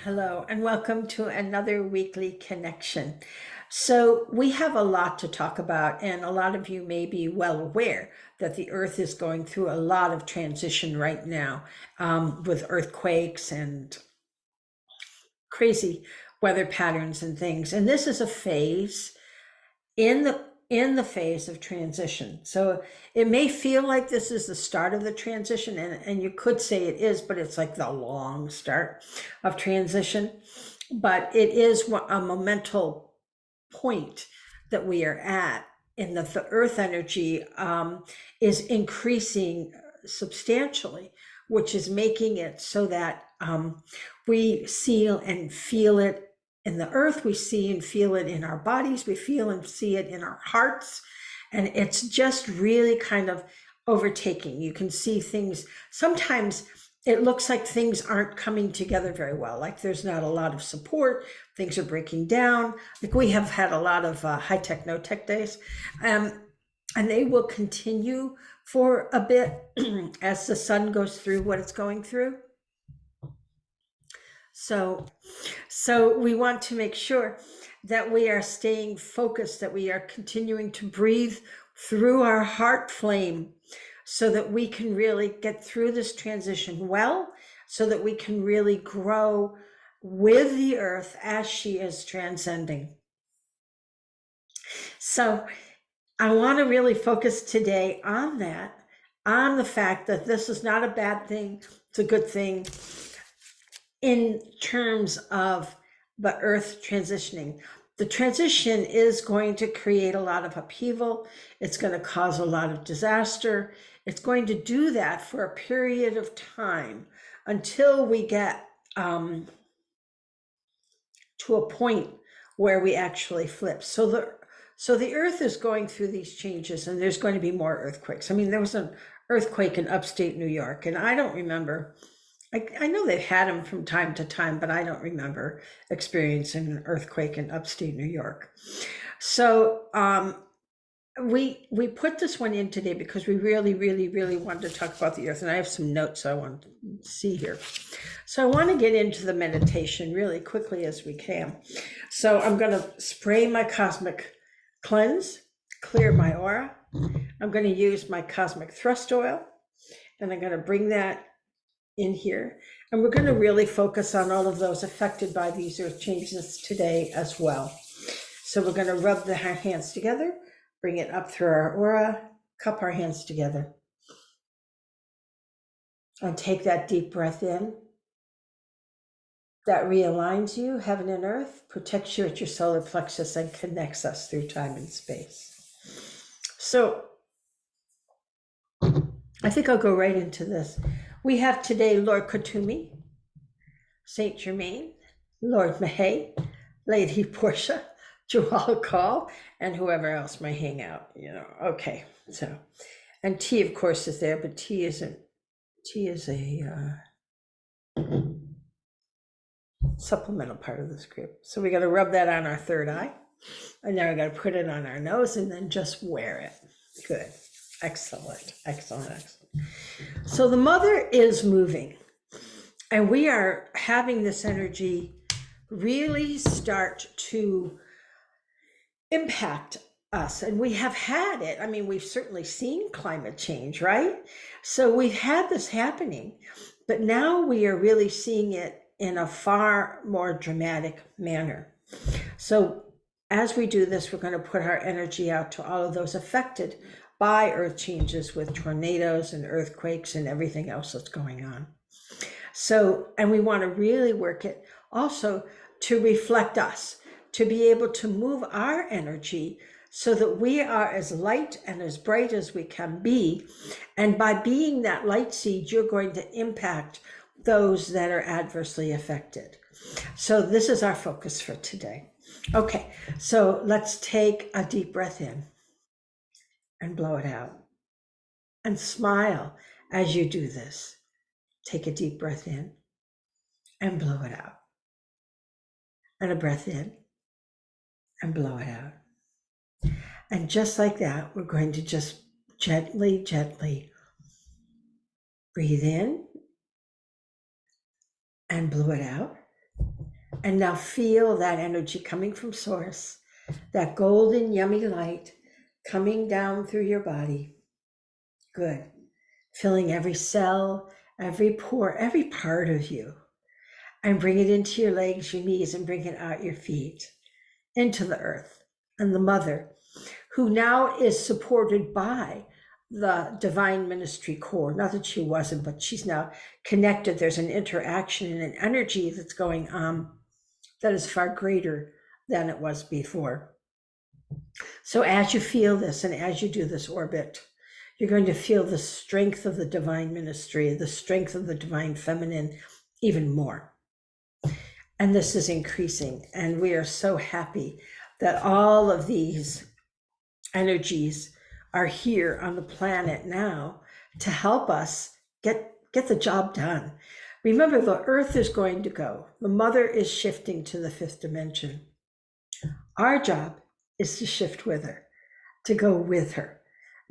Hello, and welcome to another weekly connection. So, we have a lot to talk about, and a lot of you may be well aware that the Earth is going through a lot of transition right now, with earthquakes and crazy weather patterns and things. And this is a phase in the phase of transition. So it may feel like this is the start of the transition, and you could say it is, but it's like the long start of transition. But it is a momental point that we are at in that the earth energy is increasing substantially, which is making it so that we see and feel it in the earth, we see and feel it in our bodies, we feel and see it in our hearts. And it's just really kind of overtaking. You can see things. Sometimes it looks like things aren't coming together very well. Like there's not a lot of support. Things are breaking down. Like we have had a lot of high tech, no tech days. And they will continue for a bit as the sun goes through what it's going through. So we want to make sure that we are staying focused, that we are continuing to breathe through our heart flame so that we can really get through this transition well, so that we can really grow with the earth as she is transcending. So I want to really focus today on that, on the fact that this is not a bad thing, it's a good thing in terms of the earth transitioning. The transition is going to create a lot of upheaval. It's going to cause a lot of disaster. It's going to do that for a period of time until we get to a point where we actually flip. So the earth is going through these changes, and there's going to be more earthquakes. I mean, there was an earthquake in upstate New York, and I don't remember. I know they've had them from time to time, but I don't remember experiencing an earthquake in upstate New York. So we put this one in today because we really, really, really wanted to talk about the earth, and I have some notes I want to see here. So I want to get into the meditation really quickly as we can. So I'm going to spray my cosmic cleanse, clear my aura. I'm going to use my cosmic thrust oil, and I'm going to bring that in here, and we're going to really focus on all of those affected by these earth changes today as well. So we're going to rub our hands together, bring it up through our aura, cup our hands together, and take that deep breath in. That realigns you, heaven and earth, protects you at your solar plexus, and connects us through time and space. So I think I'll go right into this. We have today Lord Kotumi, Saint Germain, Lord Mahay, Lady Portia, Joel Call, and whoever else might hang out, Okay, so, and T, of course, is there, but T is a supplemental part of this group. So we got to rub that on our third eye, and then we got to put it on our nose, and then just wear it. Good. Excellent. So the mother is moving, and we are having this energy really start to impact us. And we have had it. I mean, we've certainly seen climate change, right? So we've had this happening, but now we are really seeing it in a far more dramatic manner. So as we do this, we're going to put our energy out to all of those affected by earth changes with tornadoes and earthquakes and everything else that's going on. So, and we want to really work it also to reflect us, to be able to move our energy so that we are as light and as bright as we can be. And by being that light seed, you're going to impact those that are adversely affected. So this is our focus for today. Okay, so let's take a deep breath in and blow it out. And smile as you do this. Take a deep breath in and blow it out. And a breath in and blow it out. And just like that, we're going to just gently, gently breathe in and blow it out. And now feel that energy coming from source, that golden, yummy light coming down through your body. Good. Filling every cell, every pore, every part of you. And bring it into your legs, your knees, and bring it out your feet, into the earth and the mother, who now is supported by the Divine Ministry Core. Not that she wasn't, but she's now connected. There's an interaction and an energy that's going on that is far greater than it was before. So as you feel this and as you do this orbit, you're going to feel the strength of the Divine Ministry, the strength of the Divine Feminine even more. And this is increasing. And we are so happy that all of these energies are here on the planet now to help us get the job done. Remember, the earth is going to go. The mother is shifting to the fifth dimension. Our job is to shift with her, to go with her.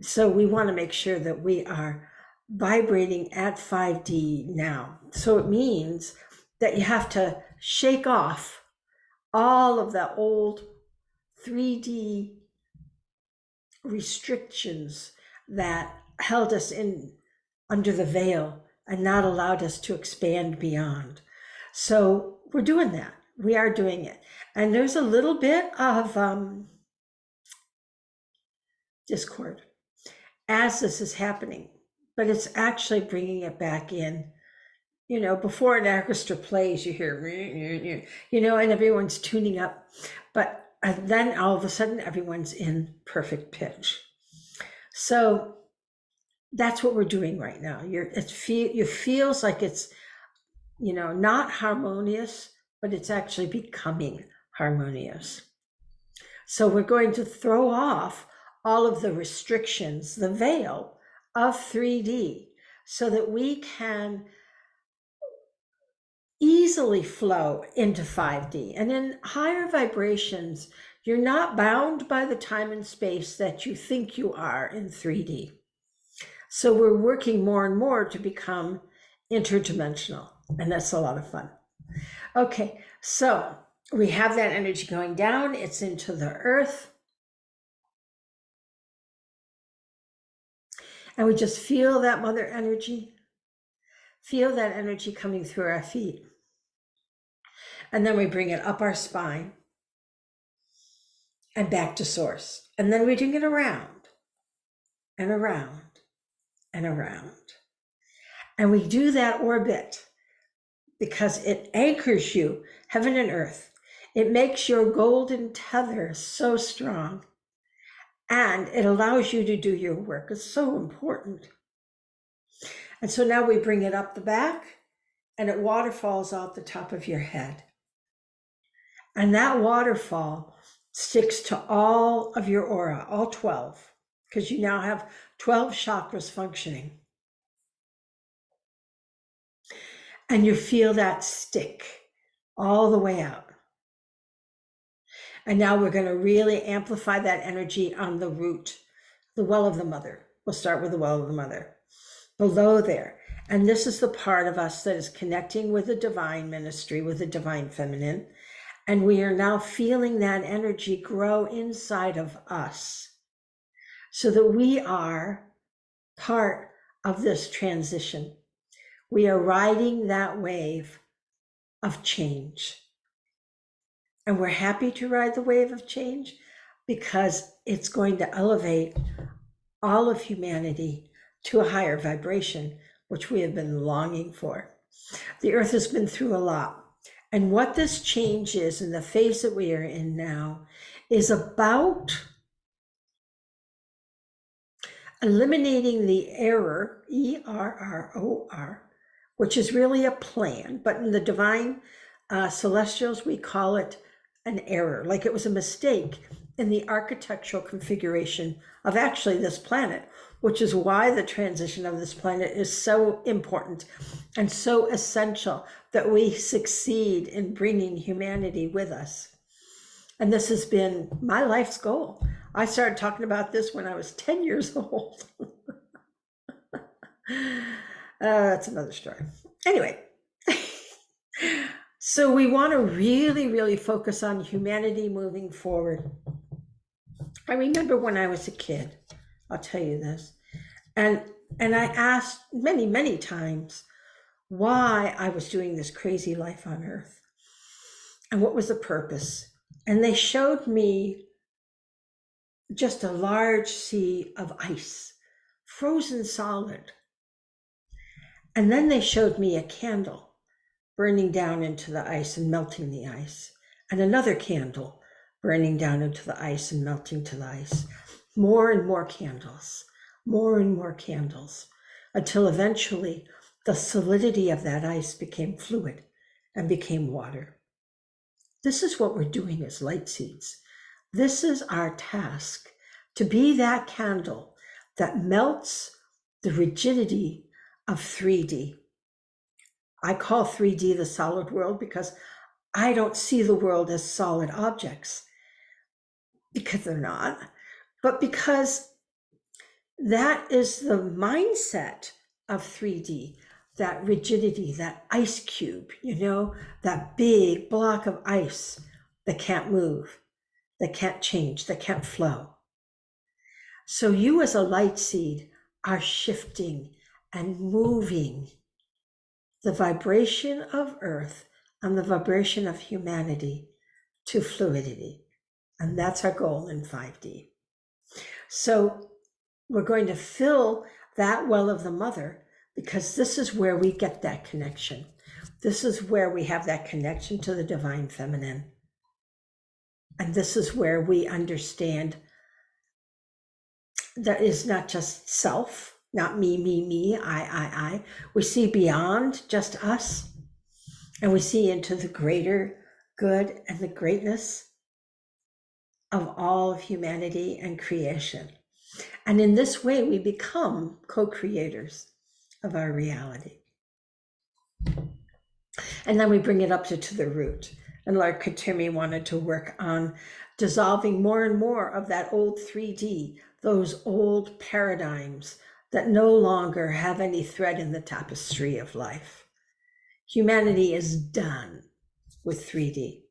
So we want to make sure that we are vibrating at 5D now. So it means that you have to shake off all of the old 3D restrictions that held us in under the veil and not allowed us to expand beyond. So we're doing that. We are doing it. And there's a little bit of discord as this is happening, but it's actually bringing it back in. You know, before an orchestra plays, you hear, you know, and everyone's tuning up. But then all of a sudden, everyone's in perfect pitch. So that's what we're doing right now. It feels like it's, you know, not harmonious, but it's actually becoming harmonious. So we're going to throw off all of the restrictions, the veil of 3D, so that we can easily flow into 5D. And in higher vibrations, you're not bound by the time and space that you think you are in 3D. So we're working more and more to become interdimensional, and that's a lot of fun. Okay, so we have that energy going down, it's into the earth. And we just feel that mother energy, feel that energy coming through our feet. And then we bring it up our spine and back to source. And then we bring it around and around and around. And we do that orbit because it anchors you, heaven and earth. It makes your golden tether so strong. And it allows you to do your work. It's so important. And so now we bring it up the back and it waterfalls out the top of your head. And that waterfall sticks to all of your aura, all 12, because you now have 12 chakras functioning. And you feel that stick all the way out. And now we're going to really amplify that energy on the root, the well of the mother. We'll start with the well of the mother, below there. And this is the part of us that is connecting with the divine ministry, with the divine feminine. And we are now feeling that energy grow inside of us so that we are part of this transition. We are riding that wave of change. And we're happy to ride the wave of change because it's going to elevate all of humanity to a higher vibration, which we have been longing for. The earth has been through a lot. And what this change is in the phase that we are in now is about eliminating the error, E-R-R-O-R, which is really a plan, but in the divine celestials, we call it an error, like it was a mistake in the architectural configuration of actually this planet, which is why the transition of this planet is so important and so essential that we succeed in bringing humanity with us. And this has been my life's goal. I started talking about this when I was 10 years old. That's another story. Anyway, So we want to really, really focus on humanity moving forward. I remember when I was a kid, I'll tell you this, and I asked many, many times why I was doing this crazy life on earth and what was the purpose. And they showed me just a large sea of ice, frozen solid. And then they showed me a candle burning down into the ice and melting the ice, and another candle burning down into the ice and melting to the ice. More and more candles, more and more candles, until eventually the solidity of that ice became fluid and became water. This is what we're doing as light seeds. This is our task, to be that candle that melts the rigidity of 3D. I call 3D the solid world because I don't see the world as solid objects, because they're not, but because that is the mindset of 3D, that rigidity, that ice cube, that big block of ice that can't move, that can't change, that can't flow. So you as a light seed are shifting and moving the vibration of earth and the vibration of humanity to fluidity. And that's our goal in 5D. So we're going to fill that well of the mother, because this is where we get that connection. This is where we have that connection to the divine feminine. And this is where we understand that is not just self, not me, I. We see beyond just us, and we see into the greater good and the greatness of all of humanity and creation. And in this way, we become co-creators of our reality. And then we bring it up to the root. And Lord Katimi wanted to work on dissolving more and more of that old 3D, those old paradigms that no longer have any thread in the tapestry of life. Humanity is done with 3D.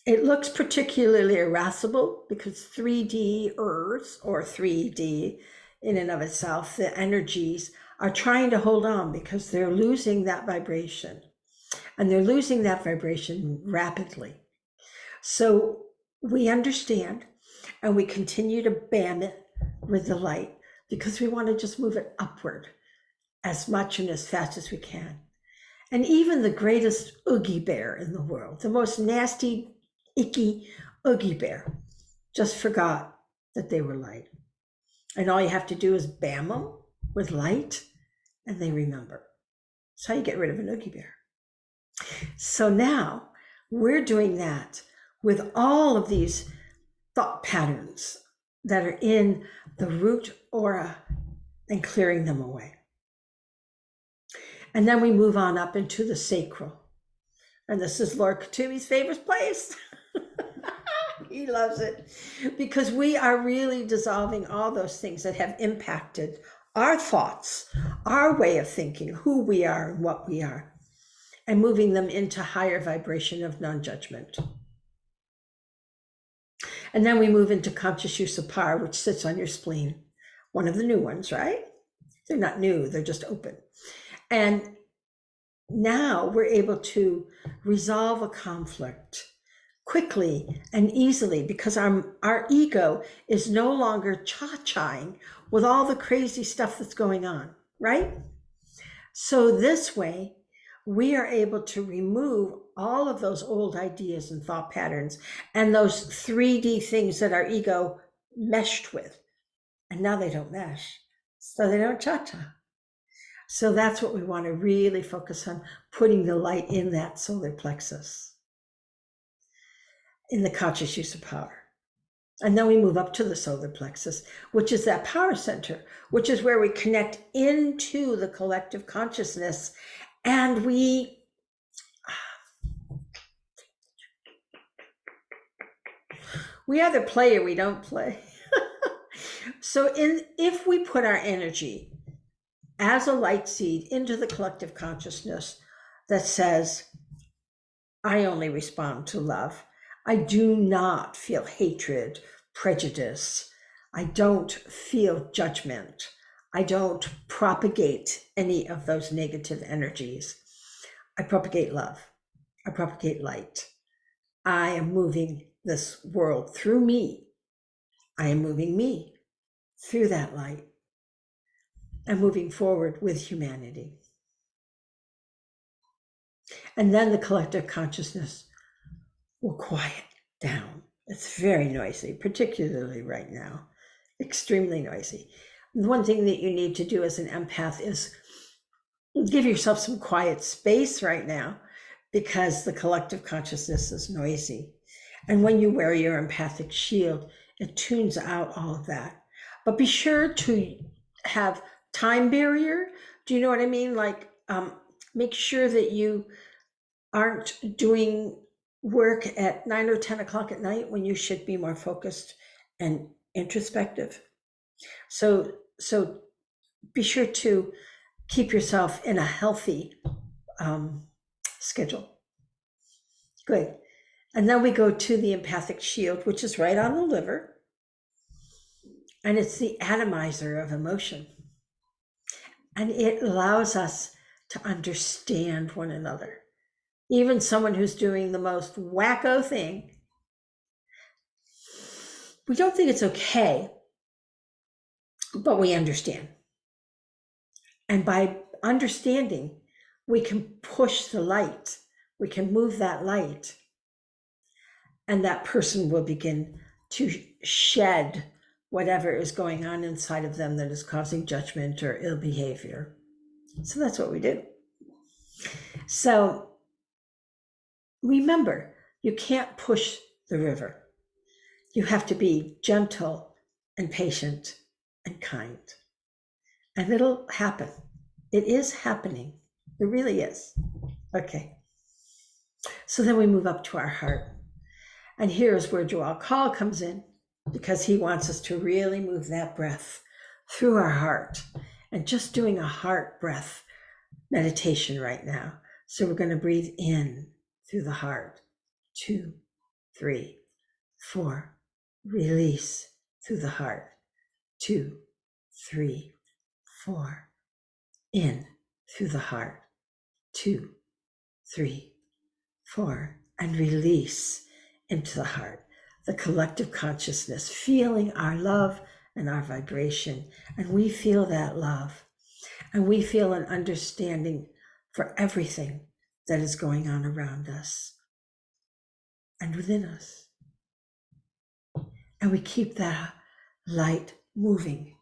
It looks particularly irascible because 3D Earth, or 3D in and of itself, the energies are trying to hold on because they're losing that vibration. And they're losing that vibration rapidly. So we understand, and we continue to bam it with the light, because we want to just move it upward as much and as fast as we can. And even the greatest Oogie Bear in the world, the most nasty, icky Oogie Bear, just forgot that they were light. And all you have to do is bam them with light, and they remember. That's how you get rid of an Oogie Bear. So now we're doing that with all of these thought patterns that are in the root aura and clearing them away. And then we move on up into the sacral. And this is Lord Katumi's favorite place. He loves it, because we are really dissolving all those things that have impacted our thoughts, our way of thinking, who we are and what we are, and moving them into higher vibration of non-judgment. And then we move into conscious use of power, which sits on your spleen. One of the new ones, right? They're not new, they're just open. And now we're able to resolve a conflict quickly and easily, because our ego is no longer cha-chaing with all the crazy stuff that's going on, right? So this way, we are able to remove all of those old ideas and thought patterns and those 3D things that our ego meshed with. And now they don't mesh, so they don't cha-cha. So that's what we want to really focus on, putting the light in that solar plexus, in the conscious use of power. And then we move up to the solar plexus, which is that power center, which is where we connect into the collective consciousness, and we either play or we don't play. So if we put our energy as a light seed into the collective consciousness that says, I only respond to love. I do not feel hatred, prejudice. I don't feel judgment. I don't propagate any of those negative energies. I propagate love. I propagate light. I am moving this world through me. I am moving me through that light. I'm moving forward with humanity. And then the collective consciousness will quiet down. It's very noisy, particularly right now, extremely noisy. One thing that you need to do as an empath is give yourself some quiet space right now, because the collective consciousness is noisy. And when you wear your empathic shield, it tunes out all of that. But be sure to have time barrier. Do you know what I mean? Like, make sure that you aren't doing work at 9 or 10 o'clock at night when you should be more focused and introspective. So be sure to keep yourself in a healthy schedule. Good. And then we go to the empathic shield, which is right on the liver. And it's the atomizer of emotion. And it allows us to understand one another. Even someone who's doing the most wacko thing, we don't think it's okay, but we understand. And by understanding, we can push the light. We can move that light. And that person will begin to shed whatever is going on inside of them that is causing judgment or ill behavior. So that's what we do. So remember, you can't push the river. You have to be gentle and patient and kind. And it'll happen. It is happening. It really is. Okay. So then we move up to our heart. And here's where Jaculin comes in, because he wants us to really move that breath through our heart. And just doing a heart breath meditation right now. So we're going to breathe in through the heart. 2, 3, 4. Release through the heart. 2, 3, 4. In through the heart. 2, 3, 4. And release into the heart. The collective consciousness, feeling our love and our vibration. And we feel that love. And we feel an understanding for everything that is going on around us and within us. And we keep that light moving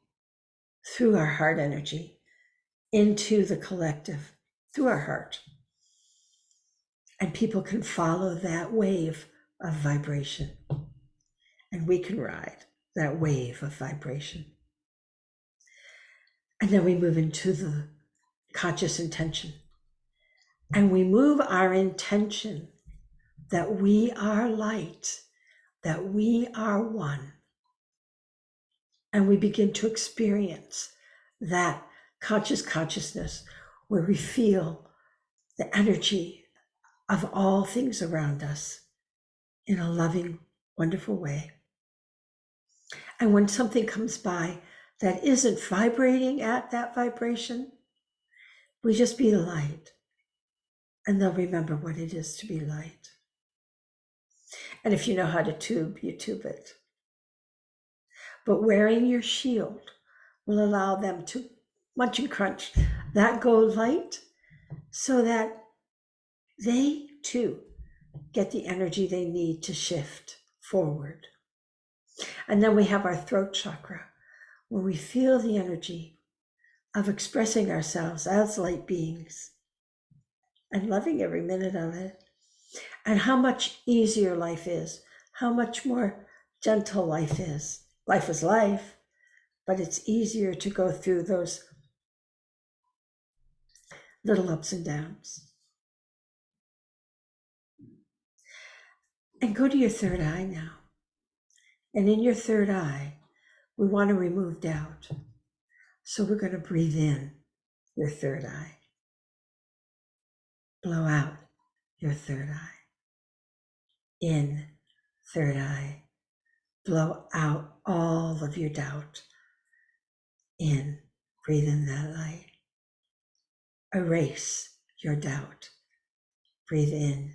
through our heart energy into the collective, through our heart. And people can follow that wave of vibration. And we can ride that wave of vibration. And then we move into the conscious intention. And we move our intention that we are light, that we are one. And we begin to experience that conscious consciousness where we feel the energy of all things around us in a loving, wonderful way. And when something comes by that isn't vibrating at that vibration, we just be the light. And they'll remember what it is to be light. And if you know how to tube, you tube it. But wearing your shield will allow them to munch and crunch that gold light so that they too get the energy they need to shift forward. And then we have our throat chakra, where we feel the energy of expressing ourselves as light beings and loving every minute of it. And how much easier life is, how much more gentle life is. Life is life, but it's easier to go through those little ups and downs. And go to your third eye now. And in your third eye, we want to remove doubt. So we're going to breathe in your third eye. Blow out your third eye. In, third eye. Blow out all of your doubt. In, breathe in that light. Erase your doubt. Breathe in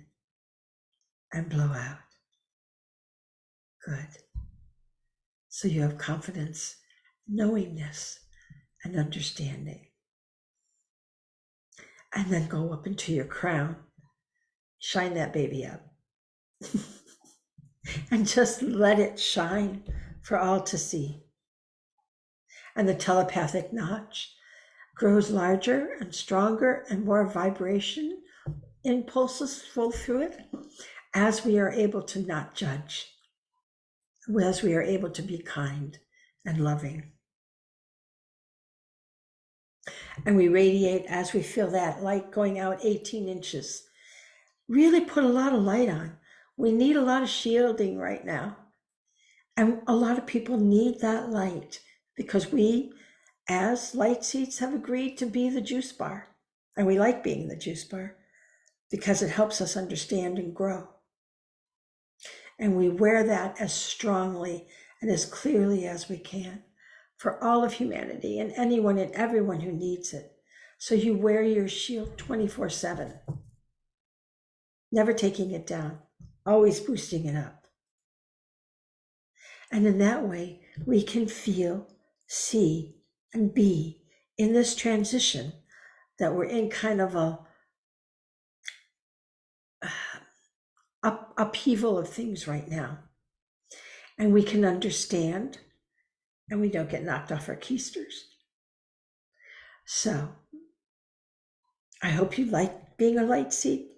and blow out. Good. So you have confidence, knowingness, and understanding. And then go up into your crown. Shine that baby up. And just let it shine for all to see. And the telepathic notch grows larger and stronger, and more vibration impulses flow through it as we are able to not judge, as we are able to be kind and loving. And we radiate as we feel that light going out 18 inches. Really put a lot of light on. We need a lot of shielding right now. And a lot of people need that light because we, as light seeds, have agreed to be the juice bar. And we like being the juice bar because it helps us understand and grow. And we wear that as strongly and as clearly as we can for all of humanity and anyone and everyone who needs it. So you wear your shield 24/7, never taking it down, always boosting it up. And in that way, we can feel, see, and be in this transition that we're in, kind of a upheaval of things right now. And we can understand, and we don't get knocked off our keisters. So I hope you like being a light seed,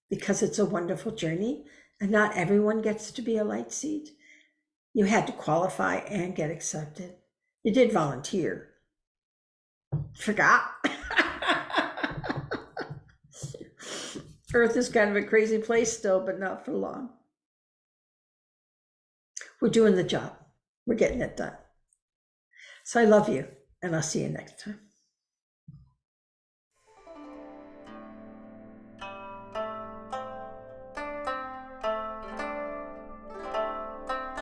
because it's a wonderful journey, and not everyone gets to be a light seed. You had to qualify and get accepted. You did volunteer. Forgot. Earth is kind of a crazy place still, but not for long. We're doing the job. We're getting it done. So I love you, and I'll see you next time.